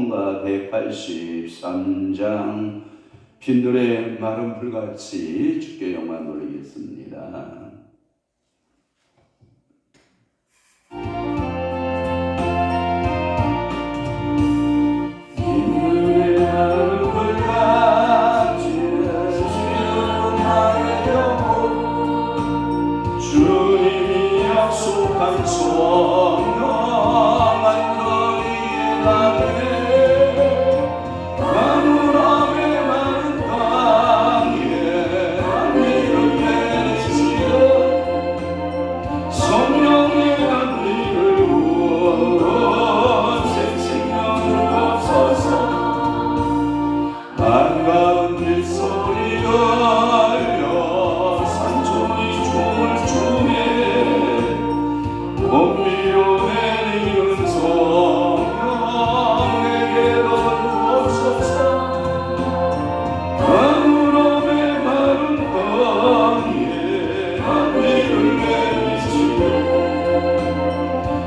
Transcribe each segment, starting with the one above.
찬송가 183장 빈들의 마른 불같이 주께 영광 돌리겠습니다. 주님이 약속한 선명한 거리에 나네 마누라의 마른 땅에 단비를 내리시어 성령의 단비를 부어 생생명 주옵소서. 반가운 빗소리가 봄비로 내리는 성령 내게도 주옵소서. 마누라의 마른 땅에 단비를 내리시고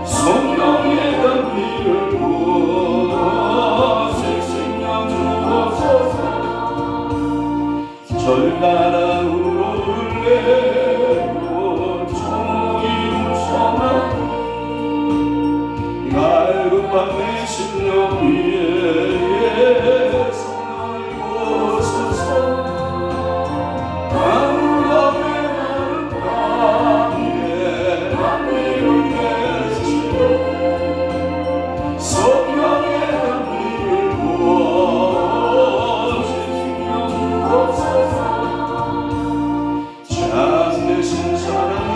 성령의 단비를 부어 생생명 주옵소서. 절나라로 흘레고 총이 울서나 갈급한 내 심령 위에 성령이 오소서. 마누라의 마른 땅에 단비를 내리시고 성령의 단비를 부어 생생명 주옵소서. 참되신 사랑의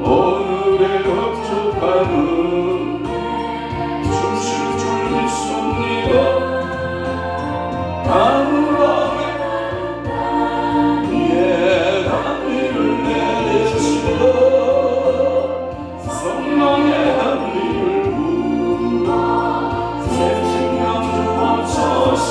오늘의 흡족함은 주실 줄 믿습니다. 마누라의 단비를 내리시고 성령의 단비를 부어 생생명 주옵소서.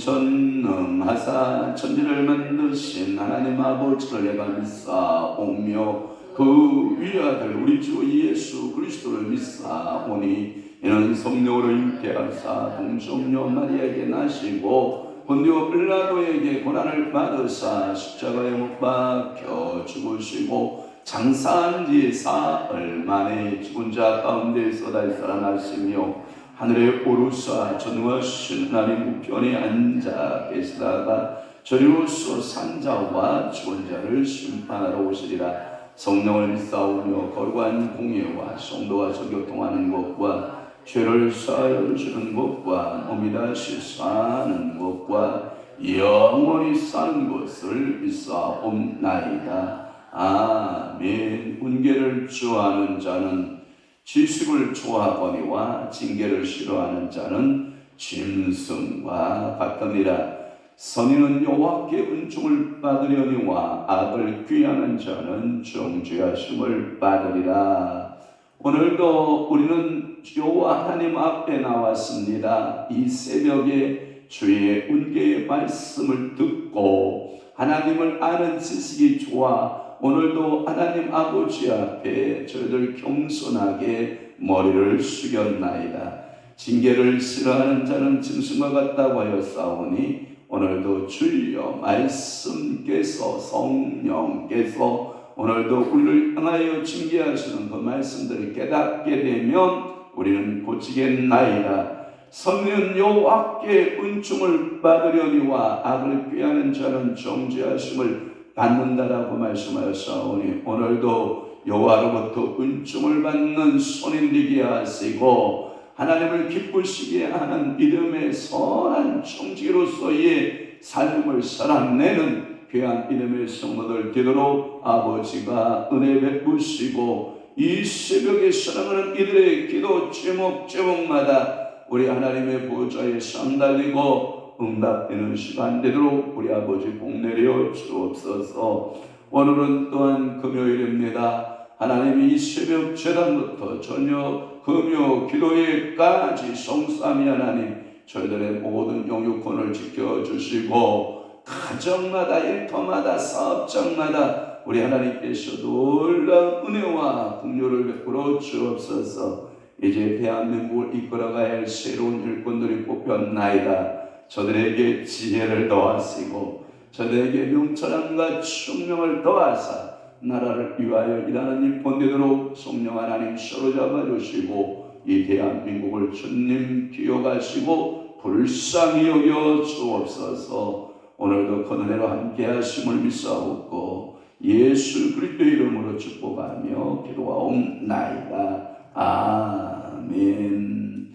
전능하사 천지를 만드신 하나님 아버지를 내가 믿사오며 그 위아들 우리 주 예수 그리스도를 믿사오니 이는 성령으로 잉태하사 동정녀 마리아에게 나시고 본디오 빌라도에게 고난을 받으사 십자가에 못 박혀 죽으시고 장사한 지 사흘 만에 죽은 자 가운데서 다시 살아나시며 하늘에 오르사 전능하신 하나님 우편에 앉아 계시다가 저리로서 산자와 죽은 자를 심판하러 오시리라. 성령을 믿사오며 거룩한 공예와 성도와 교통하는 것과 죄를 사하여 주는 것과 몸이 다시 사는 것과 영원히 사는 것을 믿사옵나이다. 아멘. 훈계를 좋아하는 자는 지식을 좋아하거니와 징계를 싫어하는 자는 짐승과 같으니라. 선인은 여호와께 은총을 받으려니와 악을 귀하는 자는 정죄하심을 받으리라. 오늘도 우리는 여호와 하나님 앞에 나왔습니다. 이 새벽에 주의 은혜의 말씀을 듣고 하나님을 아는 지식이 좋아 오늘도 하나님 아버지 앞에 저희들 겸손하게 머리를 숙였나이다. 징계를 싫어하는 자는 짐승과 같다고 하였사오니 오늘도 주여 말씀께서 성령께서 오늘도 우리를 향하여 징계하시는 그 말씀들을 깨닫게 되면 우리는 고치겠나이다. 선은 여호와께 은총을 받으려니와 악을 꾀하는 자는 정죄하심을 받는다라고 말씀하셨사오니 오늘도 여호와로부터 은총을 받는 손이 되게 하시고 하나님을 기쁘시게 하는 믿음의 선한 청지기로서의 삶을 살아내는 귀한 이름의 성도들 되도록 아버지가 은혜 베푸시고 이 새벽에 사랑하는 이들의 기도 제목마다 우리 하나님의 보좌에 상달리고 응답되는 시간 되도록 우리 아버지 복내려 주옵소서. 오늘은 또한 금요일입니다. 하나님이 이 새벽 제단부터 저녁 금요 기도회까지 성삼위 하나님 저희들의 모든 영유권을 지켜주시고 가정마다 일터마다 사업장마다 우리 하나님께서 놀라운 은혜와 긍휼을 베풀어 주옵소서. 이제 대한민국을 이끌어가야 할 새로운 일꾼들이 뽑혔나이다. 저들에게 지혜를 더하시고 저들에게 명철함과 총명을 더하사 나라를 위하여 일하는 일 본되도록 성령 하나님 사로잡아 주시고 이 대한민국을 주님 기억하시고 불쌍히 여겨 주옵소서. 오늘도 그 은혜로 함께 하심을 믿사옵고 예수 그리스도 이름으로 축복하며 기도하옵나이다. 아멘.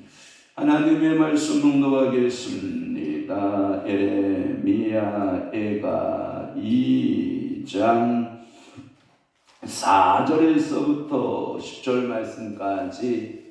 하나님의 말씀 낭독하겠습니다. 에레미야가 2장 4절에서부터 10절 말씀까지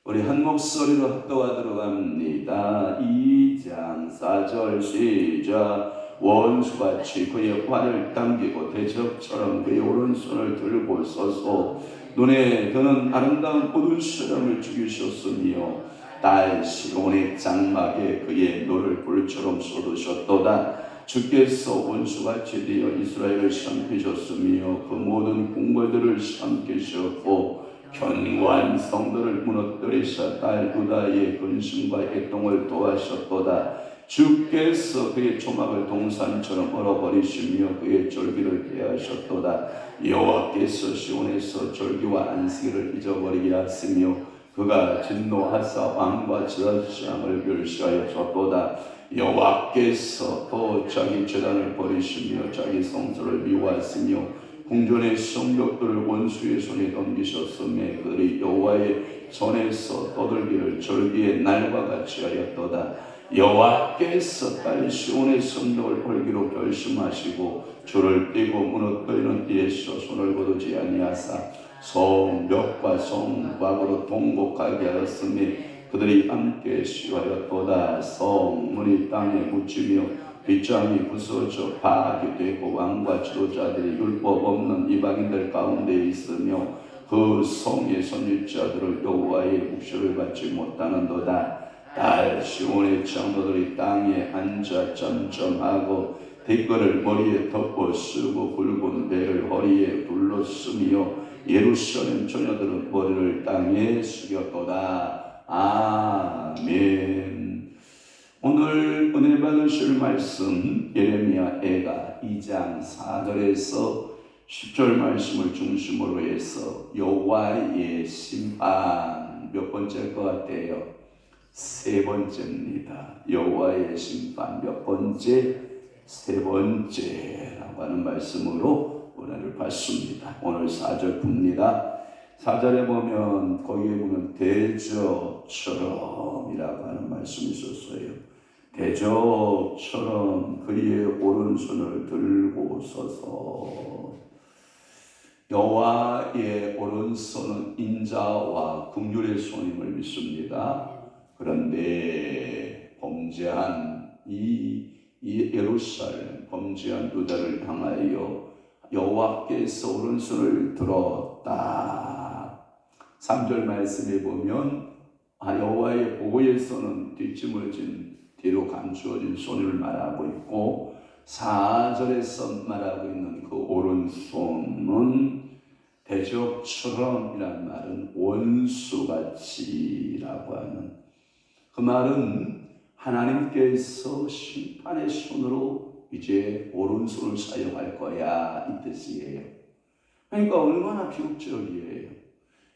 우리 한 목소리로 합독하도록 합니다. 2장 4절 시작. 원수같이 그의 활을 당기고 대적처럼 그의 오른손을 들고 서서 눈에 드는 아름다운 모든 사람을 죽이셨으며 딸 시온의 장막에 그의 노를 불처럼 쏟으셨도다. 주께서 원수같이 되어 이스라엘을 삼키셨으며 그 모든 궁궐들을 삼키셨고 견고한 성들을 무너뜨리사 딸 유다의 근심과 애통을 도하셨도다. 주께서 그의 조막을 동산처럼 얼어버리시며 그의 절기를 폐하셨도다. 여호와께서 시온에서 절기와 안식일을 잊어버리게 하시며 그가 진노하사 왕과 지라시장을 멸시하였도다. 여호와께서 또 자기 제단을 버리시며 자기 성소를 미워하시며 궁전의 성벽들을 원수의 손에 던지셨으며 그들이 여호와의 전에서 떠들기를 절기의 날과 같이 하였도다. 여호와께서 딸 시온의 성벽을 벌기로 결심하시고 줄을 떼고 무너뜨리는 일에서 손을 거두지 아니하사 성벽과 성곽으로 동곡하게 하였으니 그들이 함께 시하였도다. 성문이 땅에 묻히며 빗장이 부서져 파악이 되고 왕과 지도자들이 율법 없는 이방인들 가운데 있으며 그 성의 선지자들을 여호와의 묵시를 받지 못하는도다. 딸 시온의 장로들이 땅에 앉아 점점하고 댓글을 머리에 덮어 쓰고 굵은 배를 허리에 둘러 쓰며 예루살렘 처녀들은 머리를 땅에 숙였도다. 아멘. 오늘 은혜 받으실 말씀 예레미야가 2장 4절에서 10절 말씀을 중심으로 해서 여호와의 심판 몇 번째일 것 같아요? 세 번째입니다. 여호와의 심판 몇 번째? 세 번째라고 하는 말씀으로 은혜를 받습니다. 오늘 4절 봅니다. 4절에 보면 거기에 보면 대적처럼이라고 하는 말씀이 있었어요. 대적처럼 그의 오른손을 들고 서서 여호와의 오른손은 인자와 긍휼의 손임을 믿습니다. 그런데 범죄한 이 예루살렘 범죄한 유다를 향하여 여호와께서 오른손을 들었다. 3절 말씀에 보면 여호와의 보호의 손은 뒷짐을 뒤로 감추어진 손을 말하고 있고 4절에서 말하고 있는 그 오른손은 대적처럼 이란 말은 원수같이라고 하는 그 말은 하나님께서 심판의 손으로 이제 오른손을 사용할 거야 이 뜻이에요. 그러니까 얼마나 비극적이에요.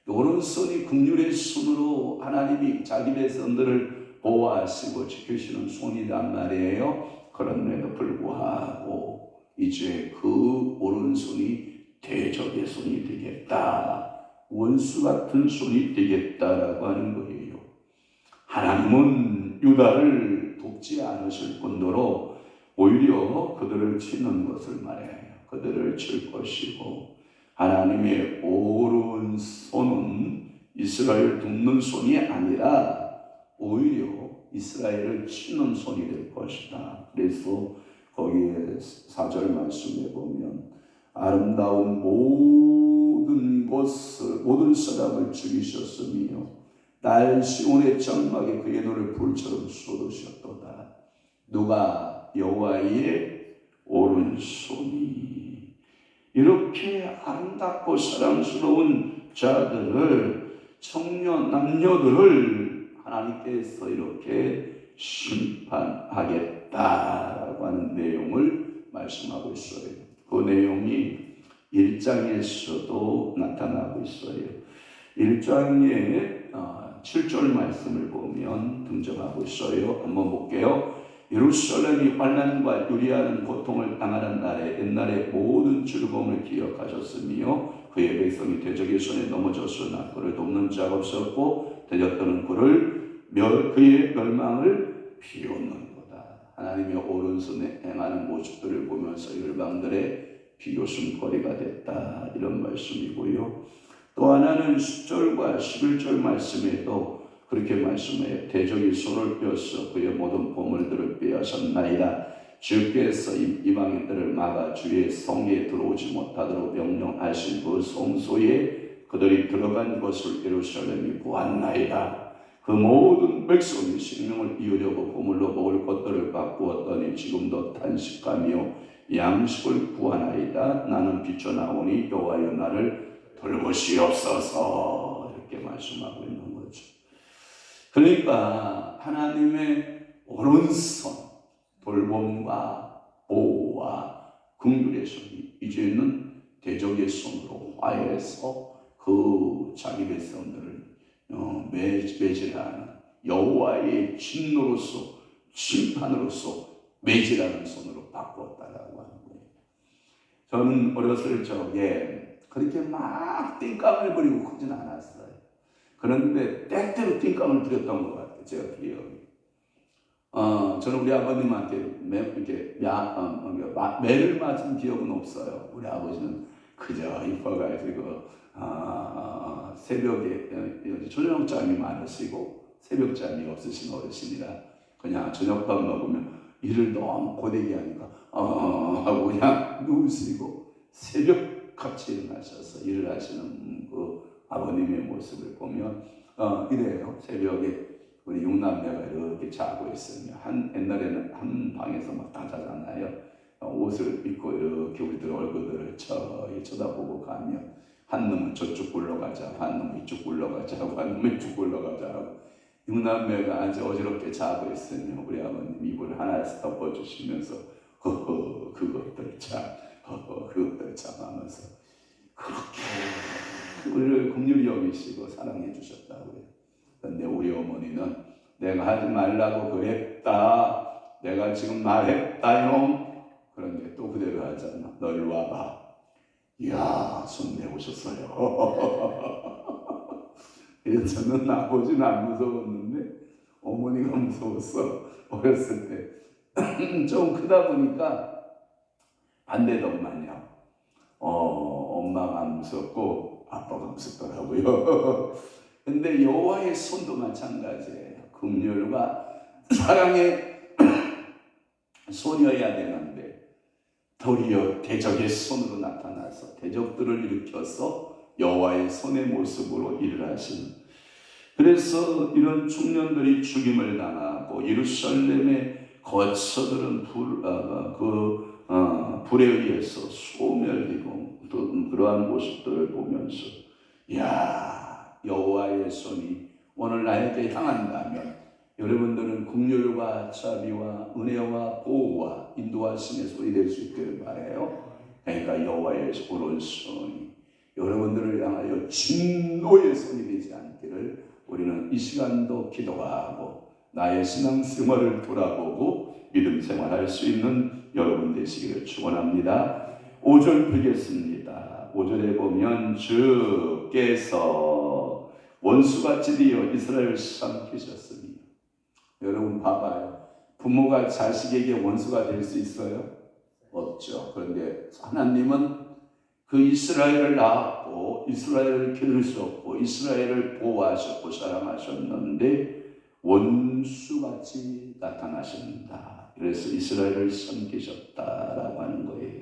오른손이 긍휼의 손으로 하나님이 자기 백성들을 보호하시고 지키시는 손이란 말이에요. 그런데도 불구하고 이제 그 오른손이 대적의 손이 되겠다. 원수 같은 손이 되겠다라고 하는 거예요. 하나님은 유다를 돕지 않으실 뿐더러 오히려 그들을 치는 것을 말해요. 그들을 칠 것이고 하나님의 오른손은 이스라엘 돕는 손이 아니라 오히려 이스라엘을 치는 손이 될 것이다. 그래서 거기에 4절 말씀에 보면 아름다운 모든 사람을 죽이셨으며 날 시온의 장막에 그의 눈을 불처럼 쏟으셨도다. 누가? 여호와의 오른손이. 이렇게 아름답고 사랑스러운 자들을, 청년 남녀들을 하나님께서 이렇게 심판하겠다라고 하는 내용을 말씀하고 있어요. 그 내용이 1장에서도 나타나고 있어요. 1장의 7절 말씀을 보면 등장하고 있어요. 한번 볼게요. 예루살렘이 환난과 유리하는 고통을 당하는 날에 옛날의 모든 즐거움을 기억하셨으며 그의 백성이 대적의 손에 넘어졌으나 그를 돕는 자가 없었고 대적들은 그의 멸망을 비웃는도다. 하나님의 오른손에 행하는 모습들을 보면서 열방들의 비웃음거리가 됐다, 이런 말씀이고요. 또 하나는 10절과 11절 말씀에도 그렇게 말씀해요. 대적이 손을 펴서 그의 모든 보물들을 빼앗았나이다. 주께서 이방인들을 막아 주의 성에 들어오지 못하도록 명령하신 그 성소에 그들이 들어간 것을 예루살렘이 보았나이다. 그 모든 백성이 생명을 이으려고 보물로 먹을 것들을 바꾸었더니 지금도 탄식하며 양식을 구하나이다. 나는 비쳐나오니 여호와여 나를 돌보시옵소서. 이렇게 말씀하고 있는 거죠. 그러니까 하나님의 오른손, 돌봄과 보호와 긍휼의 손이 이제는 대적의 손으로 화해해서 그 자기 백성들을 매질하는, 여호와의 진노로서 심판으로서 매질하는 손으로 바꾸었다라고 하는 거예요. 저는 어렸을 적에 그렇게 막 띵깡을 부리고 크진 않았어요. 그런데 때때로 띵깡을 부렸던 것 같아요. 제가 기억이. 저는 우리 아버님한테 매를 맞은 기억은 없어요. 우리 아버지는 그저 이뻐가지고 새벽에 저녁잠이 많으시고 새벽잠이 없으신 어르신이라 그냥 저녁밥 먹으면 일을 너무 고되게 하니까 하고 그냥 누우시고 새벽같이 일어나셔서 일을 하시는 그 아버님의 모습을 보면 이래요. 새벽에 우리 육남매가 이렇게 자고 있으면 옛날에는 한 방에서 막 다 자잖아요. 옷을 입고 이렇게 우리들 얼굴들을 쳐다보고 가면 한 놈은 저쪽 굴러가자, 한 놈은 이쪽 굴러가자 하고, 한 놈은 이쪽 굴러가자 하고, 육남매가 아주 어지럽게 자고 있으면 우리 아버님 이불을 하나씩 덮어주시면서 그것들 참 하면서 그렇게 우리를 긍휼히 여기시고 사랑해 주셨다고요. 그런데 우리 어머니는 내가 하지 말라고 그랬다, 내가 지금 말했다요. 그런데 또 그대로 하잖아. 너 일로 와봐. 이야, 손 내오셨어요. 저는 아버지는 안 무서웠는데 어머니가 무서웠어. 어렸을 때. 좀 크다 보니까 반대더만요. 엄마가 안 무섭고 아빠가 무섭더라고요. 근데 여호와의 손도 마찬가지예요. 긍휼과 사랑의 손이어야 되는데 도리어 대적의 손으로 나타나서 대적들을 일으켜서 여호와의 손의 모습으로 일을 하시는, 그래서 이런 중년들이 죽임을 당하고 예루살렘의 거처들은 불에 의해서 소멸되고 그러한 모습들을 보면서 야, 여호와의 손이 오늘 나에게 향한다면 여러분들은 긍휼과 자비와 은혜와 보호와 인도하심의 손이 될 수 있기를 바라요. 그러니까 여호와의 오른손이 여러분들을 향하여 진노의 손이 되지 않기를 우리는 이 시간도 기도하고 나의 신앙생활을 돌아보고 믿음 생활할 수 있는 여러분 되시기를 축원합니다. 5절 보겠습니다. 5절에 보면 주께서 원수같이 되어 이스라엘을 삼키셨으니, 여러분 봐봐요. 부모가 자식에게 원수가 될 수 있어요? 없죠. 그런데 하나님은 그 이스라엘을 낳았고 이스라엘을 기르셨고 이스라엘을 보호하셨고 사랑하셨는데 원수같이 나타나신다. 그래서 이스라엘을 삼키셨다라고 하는 거예요.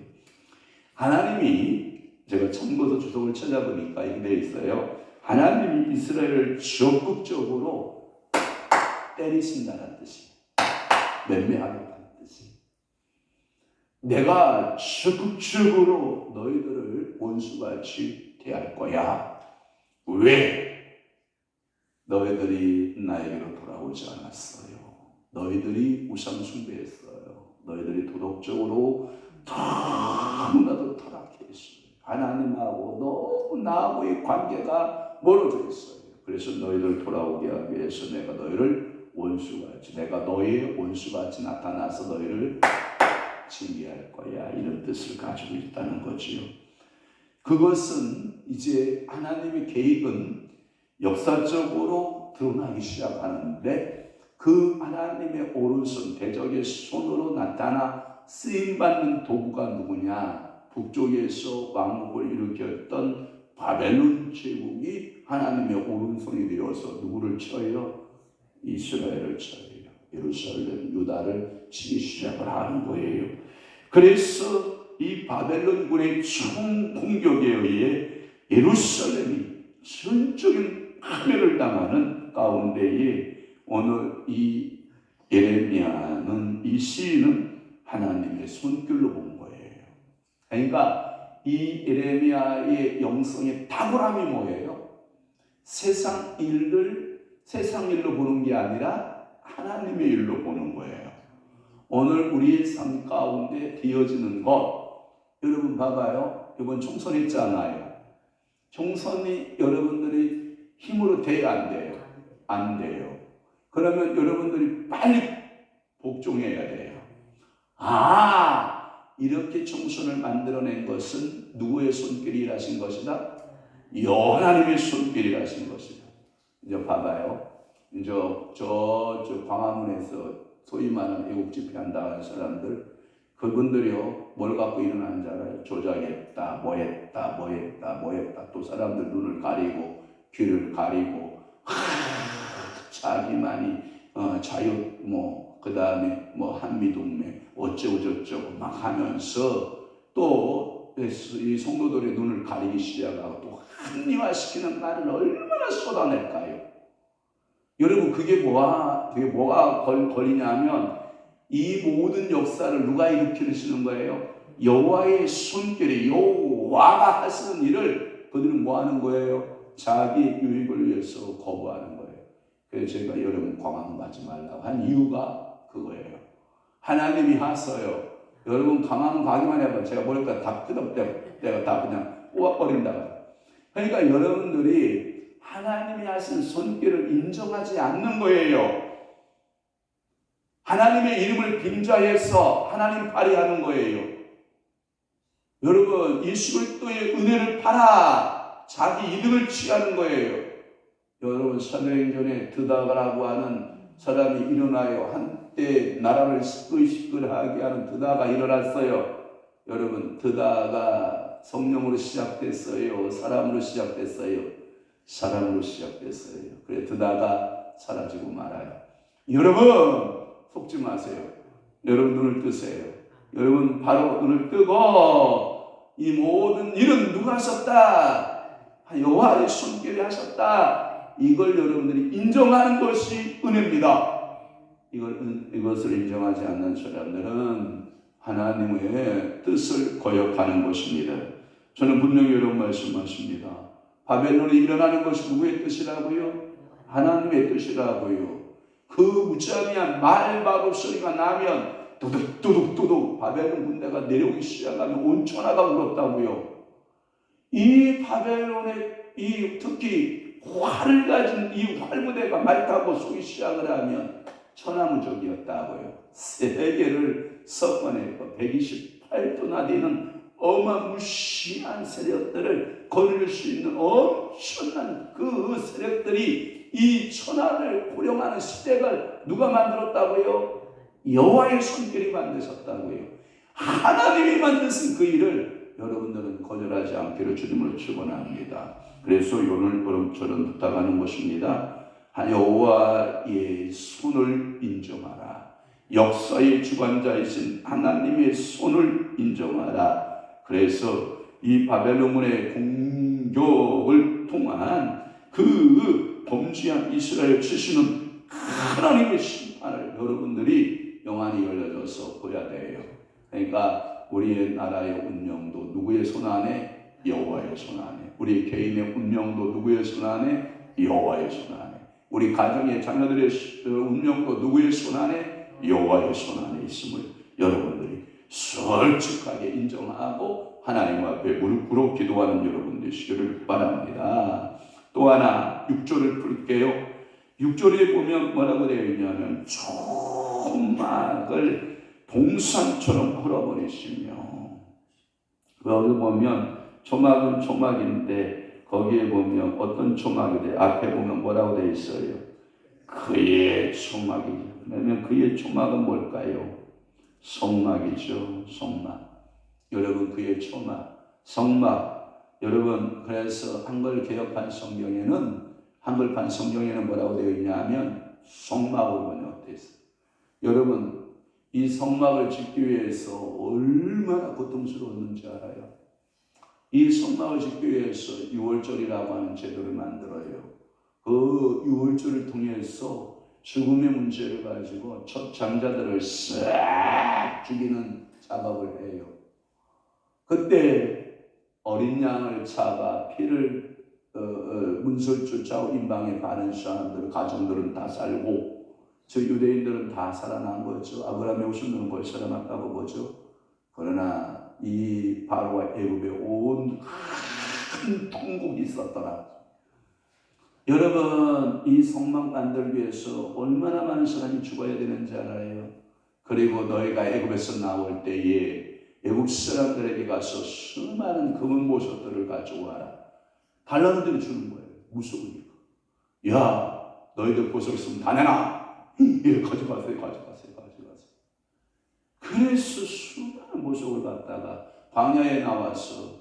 하나님이, 제가 참고서 주석을 찾아보니까 이렇게 되어 있어요. 하나님이 이스라엘을 적극적으로 때리신다는 뜻이, 맴매하겠다는 뜻이. 내가 적극적으로 너희들을 원수같이 대할 거야. 왜? 너희들이 나에게로 돌아오지 않았어요. 너희들이 우상 숭배했어요. 너희들이 도덕적으로 너무나도 타락했어요. 하나님하고 너무 나하고의 관계가 멀어져 있어요. 그래서 너희들 돌아오게 하기 위해서 내가 너희를 원수같이, 내가 너희의 원수같이 나타나서 너희를 징계할 거야. 이런 뜻을 가지고 있다는 거지요. 그것은 이제 하나님의 계획은 역사적으로 드러나기 시작하는데, 그 하나님의 오른손, 대적의 손으로 나타나 쓰임받는 도구가 누구냐? 북쪽에서 왕국을 일으켰던 바벨론 제국이 하나님의 오른손이 되어서 누구를 쳐요? 이스라엘을 쳐요. 예루살렘, 유다를 치기 시작을 하는 거예요. 그래서 이 바벨론군의 총공격에 의해 예루살렘이 전적인 파멸을 당하는 가운데에 오늘 이 예레미야는, 이 시인은 하나님의 손길로 본 거예요. 그러니까 이 예레미야의 영성의 탁월함이 뭐예요? 세상 일로 보는 게 아니라 하나님의 일로 보는 거예요. 오늘 우리의 삶 가운데 되어지는 것, 여러분 봐봐요. 이번 총선했잖아요. 총선이 여러분들이 힘으로 돼야 안 돼요? 안 돼요. 그러면 여러분들이 빨리 복종해야 돼요. 이렇게 총선을 만들어낸 것은 누구의 손길이 일하신 것이다? 하나님의 손길이 일하신 것이다. 이제 봐봐요. 이제 저 광화문에서 소위 말하는 애국 집회한다는 사람들, 그분들이요 뭘 갖고 일어나는 줄 알아요? 조작했다, 뭐했다. 또 사람들 눈을 가리고 귀를 가리고 자기만이 자유 그 다음에 한미동맹 어쩌고 저쩌고 막 하면서 또 이 성도들의 눈을 가리기 시작하고 또 합리화시키는 말을 얼마나 쏟아낼까요? 여러분 그게 뭐가 걸리냐면 이 모든 역사를 누가 일으키시는 거예요? 여호와의 손길이, 여호와가 하시는 일을 그들은 뭐 하는 거예요? 자기 유익을 위해서 거부하는 거예요. 그래서 제가 여러분 광화문 가지 말라고 한 이유가 그거예요. 하나님이 하셔요. 여러분 광화문 가기만 해봐. 제가 머리까지 다 내가 다 그냥 뽑아버린다고. 그러니까 여러분들이 하나님이 하신 손길을 인정하지 않는 거예요. 하나님의 이름을 빙자해서 하나님 발휘하는 거예요. 여러분 예수 그리스도의 은혜를 팔아 자기 이득을 취하는 거예요. 여러분 사도행전에 드다가라고 하는 사람이 일어나요. 한때 나라를 시끌시끌하게 하는 드다가 일어났어요. 여러분 드다가 성령으로 시작됐어요? 사람으로 시작됐어요? 사람으로 시작됐어요. 그래 드다가 사라지고 말아요. 여러분 속지 마세요. 여러분 눈을 뜨세요. 여러분 바로 눈을 뜨고 이 모든 일은 누가 하셨다? 여호와의 손길이 하셨다. 이걸 여러분들이 인정하는 것이 은혜입니다. 이것을 인정하지 않는 사람들은 하나님의 뜻을 거역하는 것입니다. 저는 분명히 여러분 말씀하십니다. 바벨론이 일어나는 것이 누구의 뜻이라고요? 하나님의 뜻이라고요. 그 무지한 말바로 소리가 나면 두둑두둑 바벨론 군대가 내려오기 시작하면 온 천하가 울었다고요. 이 바벨론의 특히 활을 가진 이 활무대가 말 타고 쏘기 시작을 하면 천하무적이었다고요. 세계를 섞어내고 128도나 되는 어마무시한 세력들을 거느릴 수 있는 엄청난 그 세력들이 이 천하를 호령하는 시대를 누가 만들었다고요? 여호와의 손길이 만드셨다고요. 하나님이 만드신 그 일을 여러분들은 거절하지 않기를 주님으로 축원합니다. 그래서 오늘 저는 부탁하는 것입니다. 여호와의 손을 인정하라. 역사의 주관자이신 하나님의 손을 인정하라. 그래서 이 바벨론군의 공격을 통한 그 범죄한 이스라엘 치시는 하나님의 심판을 여러분들이 영안이 열려져서 보야 돼요. 그러니까 우리의 나라의 운명도 누구의 손 안에? 여호와의 손 안에. 우리 개인의 운명도 누구의 손 안에? 여호와의 손 안에. 우리 가정의 자녀들의 운명도 누구의 손 안에? 여호와의 손 안에 있음을 여러분들이 솔직하게 인정하고 하나님 앞에 무릎 꿇어 기도하는 여러분 되시기를 바랍니다. 또 하나 6절을 풀게요. 6절에 보면 뭐라고 되어 있냐면 초막을 동산처럼 헐어버리시며, 거기 보면 초막은 초막인데 거기에 보면 어떤 초막이 돼? 앞에 보면 뭐라고 되어 있어요? 그의 초막이죠. 그러면 그의 초막은 뭘까요? 성막이죠. 성막. 여러분 그의 초막, 성막. 여러분 그래서 한글판 성경에는 뭐라고 되어 있냐면 성막으로 번역되어 있어요. 여러분 이 성막을 짓기 위해서 얼마나 고통스러웠는지 알아요? 이 성막을 짓기 위해서 유월절이라고 하는 제도를 만들어요. 그 유월절을 통해서 죽음의 문제를 가지고 첫 장자들을 싹 죽이는 작업을 해요. 그때 어린 양을 잡아 피를 문설주 좌우 임방에 바른 사람들, 가정들은 다 살고 저 유대인들은 다 살아난 거죠. 아브라함의 후손들은 벌써 살아났다고 보죠. 그러나 이 바로와 애굽에 온 큰 통곡이 있었더라. 여러분 이 성막 만들기 위해서 얼마나 많은 사람이 죽어야 되는지 알아요? 그리고 너희가 애굽에서 나올 때에 애굽 사람들에게 가서 수많은 금은 보석들을 가져와라. 달라는 대로 주는 거예요. 무서우니까. 야 너희들 보석 있으면 다 내놔. 예, 가져가세요. 그래서 수많은 보석을 갖다가 광야에 나와서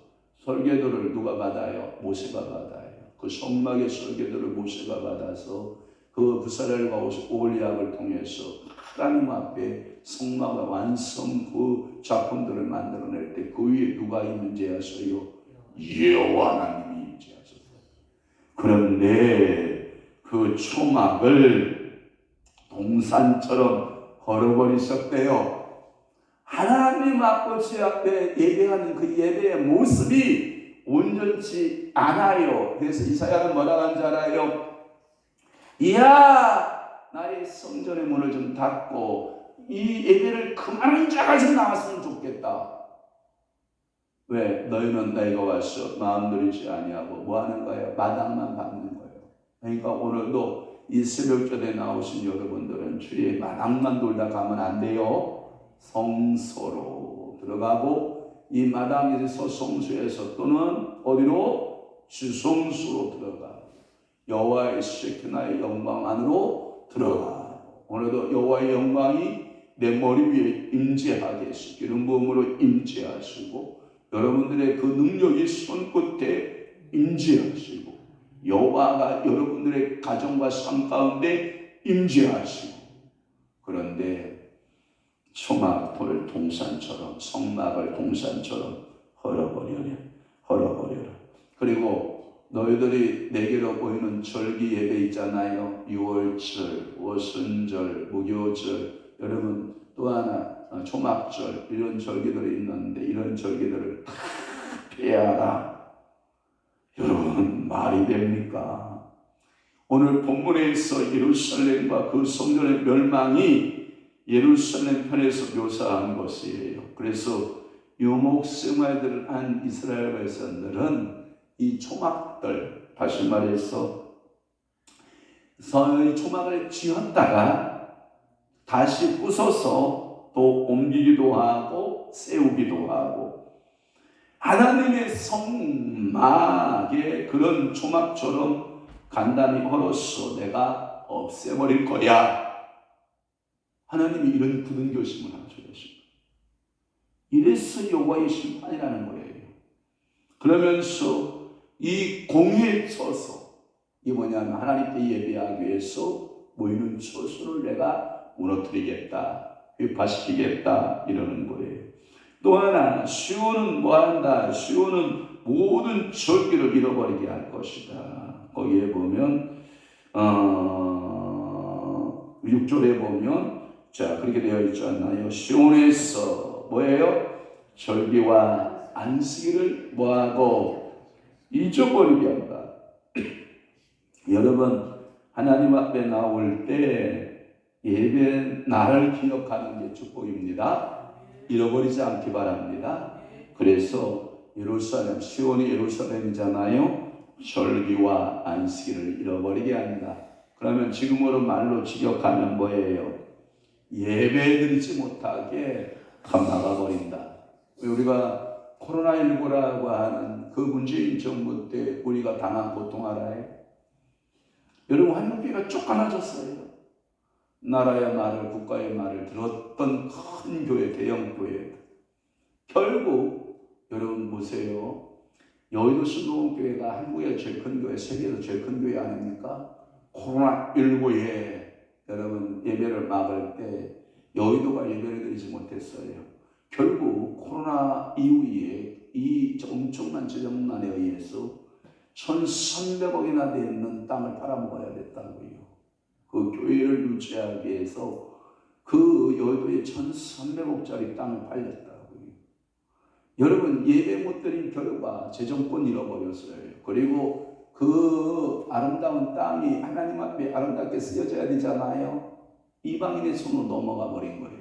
설계도를 누가 받아요? 모세가 받아요. 그 성막의 설계도를 모세가 받아서 그 부사렐과 오홀리압을 통해서 하나님 앞에 성막의 완성 그 작품들을 만들어낼 때 그 위에 누가 임재하셔요? 여호와 하나님이 임재하셨어요. 그런데 그 초막을 동산처럼 걸어버리셨대요. 하나님 아버지 앞에 예배하는 그 예배의 모습이 온전치 않아요. 그래서 이사야는 뭐라고 하는지 알아요? 이야 나의 성전의 문을 좀 닫고 이 예배를 그만한 자가 좀 나왔으면 좋겠다. 왜? 너희는 내가 와서 마음 들이지 아니하고 뭐 하는 거예요? 마당만 밟는 거예요. 그러니까 오늘도 이 새벽전에 나오신 여러분들은 주의 마당만 돌다 가면 안 돼요. 성소로 들어가고 이 마당에서 성소에서 또는 어디로? 주성소로 들어가 여호와의 셰키나의 영광 안으로 들어가. 오늘도 여호와의 영광이 내 머리 위에 임재하게 하시고 기름 부음으로 임재하시고 여러분들의 그 능력이 손끝에 임재하시고 여호와가 여러분들의 가정과 삶 가운데 임재하시고. 그런데 초막을 동산처럼 성막을 동산처럼 헐어버려라. 그리고 너희들이 내게로 모이는 절기 예배 있잖아요. 유월절, 오순절, 무교절. 여러분 또 하나 초막절 이런 절기들이 있는데 이런 절기들을 다 피하라. 여러분 말이 됩니까? 오늘 본문에서 예루살렘과 그 성전의 멸망이 예루살렘 편에서 묘사한 것이에요. 그래서 유목 생활들을 한 이스라엘 백성들은 이 초막들, 다시 말해서 초막을 지었다가 다시 부숴서 또 옮기기도 하고 세우기도 하고 하나님의 성막에 그런 초막처럼 간단히 헐어서 내가 없애버릴 거야. 하나님이 이런 굳은 결심을 하셨습니다. 이래서 여호와의 심판이라는 거예요. 그러면서 이 공회에 서서 이 뭐냐면 하나님께 예배하기 위해서 모이는 처소를 내가 무너뜨리겠다, 회파시키겠다 이러는 거예요. 또 하나 시온은 뭐한다? 시온은 모든 절기를 잃어버리게 할 것이다. 거기에 보면 6절에 보면 자 그렇게 되어 있지 않나요? 시온에서 뭐예요? 절기와 안식일을 뭐하고 잊어버리게 한다. 여러분 하나님 앞에 나올 때 예배 날을 기억하는 게 축복입니다. 잃어버리지 않기 바랍니다. 그래서 예루살렘, 시온이 예루살렘이잖아요. 절기와 안식일을 잃어버리게 한다. 그러면 지금으로 말로 직역하면 뭐예요? 예배드리지 못하게 막아버린다. 우리가 코로나19라고 하는 그 문재인 정부 때 우리가 당한 고통 알아요? 여러분 한국교회가 쫓겨나졌어요. 나라의 말을 국가의 말을 들었던 큰 교회, 대형 교회. 결국 여러분 보세요. 여의도 순복음교회가 한국의 제일 큰 교회, 세계에서 제일 큰 교회 아닙니까? 코로나19에 여러분 예배를 막을 때 여의도가 예배를 드리지 못했어요. 결국 코로나 이후에 이 엄청난 재정난에 의해서 1,300억이나 되는 땅을 팔아먹어야 됐다고요. 그 교회를 유지하기 위해서 그 여의도에 1,300억짜리 땅을 팔렸다고요. 여러분 예배 못 드린 결과 재정권 잃어버렸어요. 그리고 그 아름다운 땅이 하나님 앞에 아름답게 쓰여져야 되잖아요. 이방인의 손으로 넘어가 버린 거예요.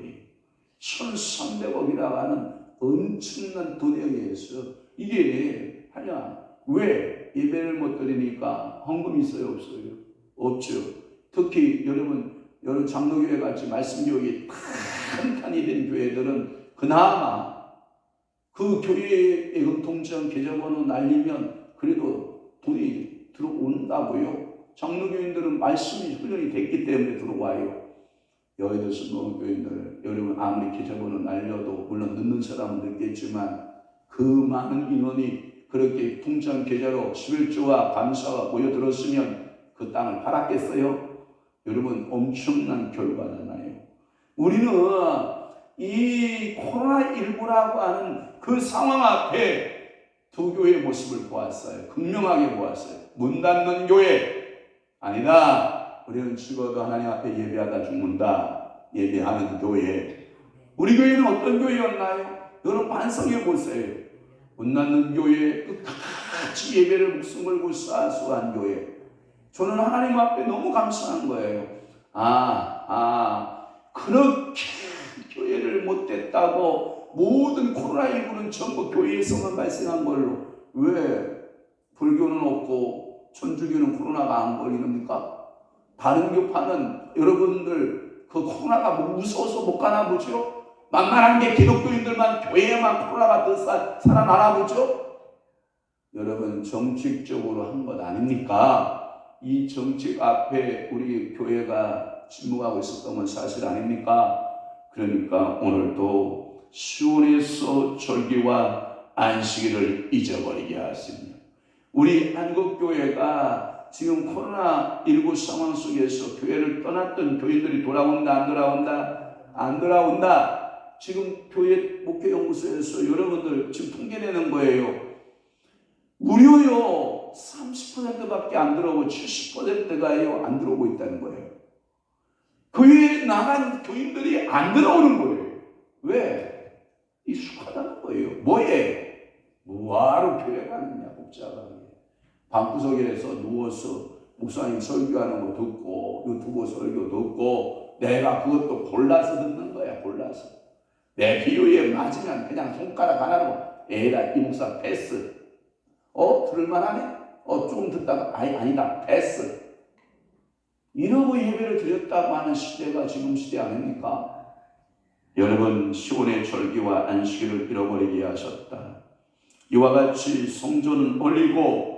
1,300억이라고 하는 엄청난 돈에 의해서 이게 하냐? 왜 예배를 못 드리니까 헌금이 있어요? 없어요? 없죠. 특히 여러분 장로교회 같이 말씀교육이 큰 탄이 된 교회들은 그나마 그 교회의 은통장 계좌번호 날리면 그래도 돈이 들어온다고요. 장로교인들은 말씀이 훈련이 됐기 때문에 들어와요. 여의도 순복음교인들 여러분 아무리 계좌번호 날려도 물론 늦는 사람은 늦겠지만 그 많은 인원이 그렇게 통장 계좌로 11조와 감사가 모여들었으면 그 땅을 팔았겠어요? 여러분 엄청난 결과잖아요. 우리는 이 코로나19라고 하는 그 상황 앞에 두 교회의 모습을 보았어요. 극명하게 보았어요. 문 닫는 교회 아니다. 우리는 죽어도 하나님 앞에 예배하다 죽는다. 예배하는 교회. 우리 교회는 어떤 교회였나요? 여러분 반성해 보세요. 문 닫는 교회 끝까지 예배를 목숨 걸고 수고한 교회. 저는 하나님 앞에 너무 감사한 거예요. 그렇게 교회를 못했다고 모든 코로나19는 전부 교회에서만 발생한 걸로 왜 불교는 없고 천주교는 코로나가 안 걸리는입니까? 다른 교파는 여러분들 그 코로나가 무서워서 못 가나 보죠? 만만한 게 기독교인들만 교회에만 코로나가 더 살아나나 보죠? 여러분 정책적으로 한 것 아닙니까? 이 정책 앞에 우리 교회가 침묵하고 있었던 건 사실 아닙니까? 그러니까 오늘도 시온에서 절기와 안식일을 잊어버리게 하십니다. 우리 한국교회가 지금 코로나19 상황 속에서 교회를 떠났던 교인들이 돌아온다 안 돌아온다? 안 돌아온다. 지금 교회 목회연구소에서 여러분들 지금 통계내는 거예요. 무료요 30%밖에 안 들어오고 70%가요 안 들어오고 있다는 거예요. 교회에 나간 교인들이 안 들어오는 거예요. 왜? 익숙하다는 거예요. 뭐에? 뭐하러 교회 가느냐 복잡하게. 방구석에서 누워서 목사님 설교하는 거 듣고 유튜브 설교 듣고 내가 그것도 골라서 듣는 거야. 골라서. 내 비유에 맞으면 그냥 손가락 하나로 에라 이 목사 패스. 들을만하네? 조금 듣다가 아니다 패스. 이러고 예배를 드렸다고 하는 시대가 지금 시대 아닙니까? 여러분 시온의 절기와 안식일을 잃어버리게 하셨다. 이와 같이 성전은 얼리고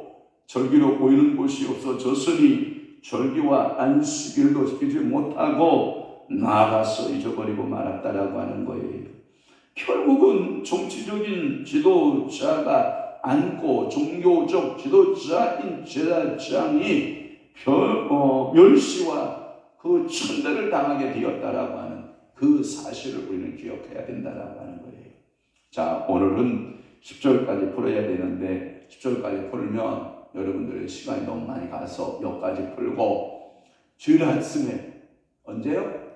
절기로 보이는 곳이 없어졌으니 절기와 안식일도 지키지 못하고 나아가서 잊어버리고 말았다라고 하는 거예요. 결국은 정치적인 지도자가 않고 종교적 지도자인 제사장이 멸시와 그 천대를 당하게 되었다라고 하는 그 사실을 우리는 기억해야 된다라고 하는 거예요. 자, 오늘은 10절까지 풀어야 되는데 10절까지 풀면 여러분들의 시간이 너무 많이 가서 여기까지 풀고 주일 아침에 언제요?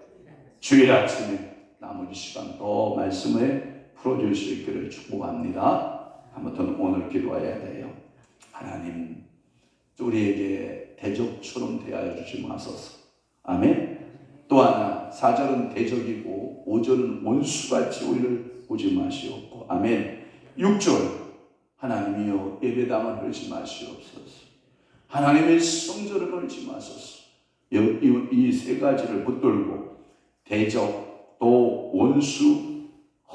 주일 아침에 나머지 시간 더 말씀을 풀어줄 수 있기를 축복합니다. 아무튼 오늘 기도해야 돼요. 하나님 우리에게 대적처럼 대하여 주지 마소서. 아멘. 또 하나 4절은 대적이고 5절은 원수같이 우리를 보지 마시옵고 아멘. 6절 하나님이여 예배당을 헐지 마시옵소서. 하나님의 성전을 헐지 마소서. 이 세 가지를 붙들고 대적 또 원수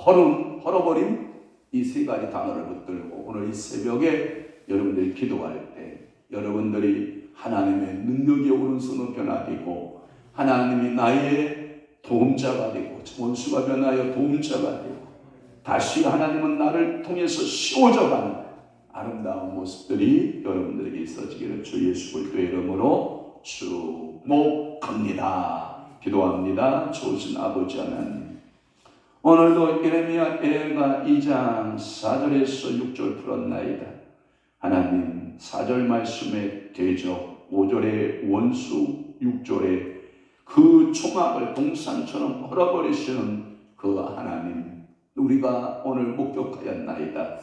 헐어버림 이 세 가지 단어를 붙들고 오늘 이 새벽에 여러분들이 기도할 때 여러분들이 하나님의 능력의 오른손으로 변화되고 하나님이 나의 도움자가 되고 원수가 변하여 도움자가 되고 다시 하나님은 나를 통해서 씌워져가는 아름다운 모습들이 여러분들에게 있어지기를 주 예수 그리스도의 이름으로 축복합니다. 기도합니다. 좋으신 아버지 하나님, 오늘도 예레미야 2장 4절에서 6절 풀었나이다. 하나님 4절 말씀의 대적, 5절의 원수, 6절의 그 총악을 동산처럼 헐어버리시는 그 하나님 우리가 오늘 목격하였나이다.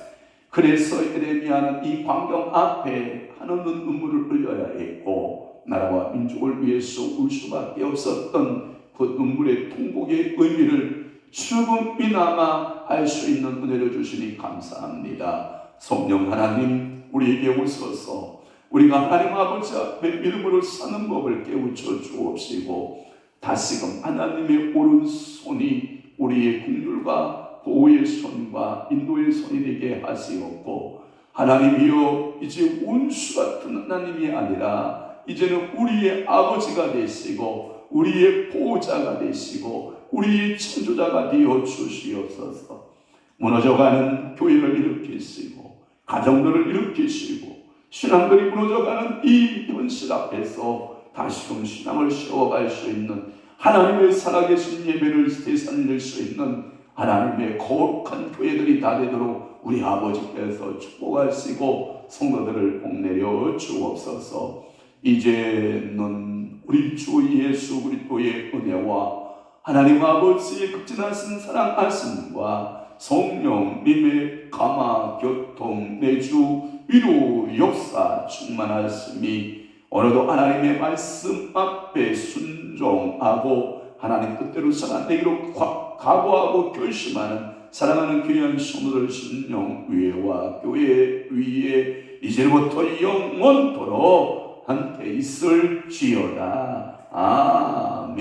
그래서 예레미야는 이 광경 앞에 한없는 눈물을 흘려야 했고 나라와 민족을 위해서 울 수밖에 없었던 그 눈물의 통곡의 의미를 조금이나마 알 수 있는 은혜를 주시니 감사합니다. 성령 하나님 우리에게 오셔서 우리가 하나님 아버지 앞에 믿음으로 사는 법을 깨우쳐 주옵시고 다시금 하나님의 오른손이 우리의 긍휼과 보호의 손과 인도의 손이 되게 하시옵고 하나님이여 이제 원수 같은 하나님이 아니라 이제는 우리의 아버지가 되시고 우리의 보호자가 되시고 우리의 창조자가 되어 주시옵소서. 무너져가는 교회를 일으키시고 가정들을 일으키시고 신앙들이 무너져가는 이 현실 앞에서 다시금 신앙을 세워갈 수 있는 하나님의 살아계신 예배를 되살릴 수 있는 하나님의 거룩한 교회들이 다 되도록 우리 아버지께서 축복하시고 성도들을 복내려 주옵소서. 이제는 우리 주 예수 그리스도의 은혜와 하나님 아버지의 극진하신 사랑하심과 성령님의 감화 교통 내주 위로 역사 충만하심이 오늘도 하나님의 말씀 앞에 순종하고 하나님 뜻대로 살아내기로 각오하고 결심하는 사랑하는 귀한 성도들 신령위회와 교회 위에 이제부터 영원토록 함께 있을지어다. 아멘.